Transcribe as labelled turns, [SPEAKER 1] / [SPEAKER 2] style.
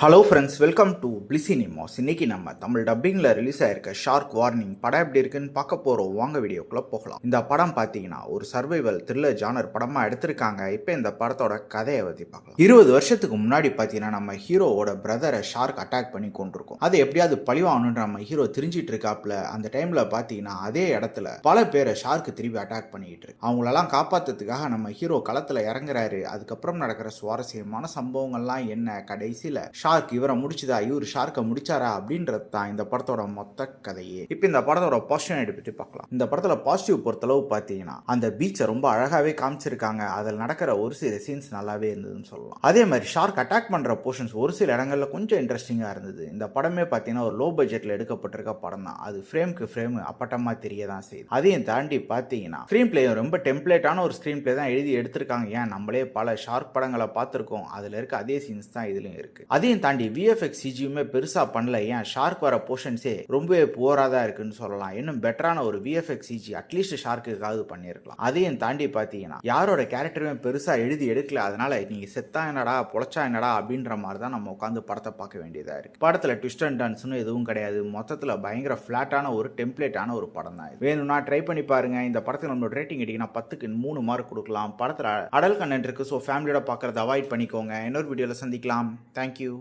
[SPEAKER 1] Hello friends, welcome to Bliss Cinemas. இன்னைக்கு நம்ம தமிழ் டப்பிங்கில் ரிலீஸ் ஆயிருக்க ஷார்க் வார்னிங் படம் எப்படி இருக்குன்னு பார்க்க போகிறோம். வாங்க வீடியோக்குள்ளே போகலாம். இந்த படம் பார்த்தீங்கன்னா ஒரு சர்வைவல் த்ரில்லர் ஜானர் படமாக எடுத்திருக்காங்க. இப்போ இந்த படத்தோட கதையை பற்றி பார்க்கலாம். 20 வருஷத்துக்கு முன்னாடி பார்த்தீங்கன்னா நம்ம ஹீரோவோட பிரதரை ஷார்க் அட்டாக் பண்ணி கொண்டிருக்கோம். அது எப்படியாவது பழிவாகணுன்ற நம்ம ஹீரோ தெரிஞ்சிட்டு இருக்காப்புல. அந்த டைமில் பார்த்தீங்கன்னா அதே இடத்துல பல பேரை ஷார்க்கு திரும்பி அட்டாக் பண்ணிக்கிட்டு இருக்கு. அவங்களெல்லாம் காப்பாற்றுறதுக்காக நம்ம ஹீரோ களத்தில் இறங்குறாரு. அதுக்கப்புறம் நடக்கிற சுவாரஸ்யமான சம்பவங்கள்லாம் என்ன, கடைசியில் ஷார்க் இவரை முடிச்சுதா, இவர் ஷார்க்கை முடிச்சாரா அப்படின்றது தான் இந்த படத்தோட மொத்த கதையே. இப்போ இந்த படத்தோட பாசிட்டிவ் பற்றி பார்க்கலாம். இந்த படத்துல பாசிட்டிவ் பொறுத்தளவு பார்த்தீங்கன்னா அந்த பீச்சை ரொம்ப அழகாவே காமிச்சிருக்காங்க. அதில் நடக்கிற ஒரு சில சீன்ஸ் நல்லாவே இருந்ததுன்னு சொல்லலாம். அதே மாதிரி ஷார்க் அட்டாக் பண்ற போர்ஷன்ஸ் ஒரு சில இடங்கள்ல கொஞ்சம் இன்ட்ரெஸ்டிங்கா இருந்தது. இந்த படமே பார்த்தீங்கன்னா ஒரு லோ பட்ஜெட்ல எடுக்கப்பட்டிருக்க படம் தான். அது ஃப்ரேம்க்கு ஃப்ரேம் அப்பட்டமா தெரியதான் செய்யுது. அதையும் தாண்டி பார்த்தீங்கன்னா ஸ்க்ரீன் பிளே ரொம்ப டெம்ப்ளேட்டான ஒரு ஸ்க்ரீன் பிளே தான் எழுதி எடுத்திருக்காங்க. ஏன், நம்மளே பல ஷார்க் படங்களை பார்த்துருக்கோம். அதுல இருக்க அதே சீன்ஸ் தான் இதுலயும் இருக்கு. அதையும் தாண்டி விஎஃப்எக்ஸ் சிஜியுமே பெருசா பண்ணல. ஏன், ஷார்க் வர போர்ஷன்ஸே ரொம்பவே புவரா தான் இருக்குன்னு சொல்லலாம். இன்னும் பெட்டரான ஒரு விஎஃப்எக்ஸ் சிஜி அட்லீஸ்ட் ஷார்க்குக்காவது பண்ணியிருக்கலாம். அதையும் தாண்டி பார்த்தீங்கன்னா யாரோட கேரக்டருமே பெருசா எழுதி எடுக்கல. அதனால நீங்க செத்தா என்னடா பொழைச்சா என்னடா அப்படின்ற மாதிரி தான் நம்ம உட்காந்து படத்தை பார்க்க வேண்டியதா இருக்கு. படத்துல ட்விஸ்ட் அண்ட் டர்ன்ஸ்னு எதுவும் கிடையாது. மொத்தத்துல பயங்கர ஃபிளாட்டான ஒரு டெம்ப்ளேட்டான ஒரு படம் தான். வேணும்னா ட்ரை பண்ணி பாருங்க. இந்த படத்துக்கு நம்மளோட ரேட்டிங் எடுத்தீங்கன்னா 10க்கு 3 மார்க் கொடுக்கலாம். படத்துல அடல் கண்டென்ட் இருக்கு, ஸோ ஃபேமிலியோட பார்க்கறத அவாய்ட் பண்ணிக்கோங்க. இன்னொரு வீடியோல சந்திக்கலாம். தேங்க்யூ.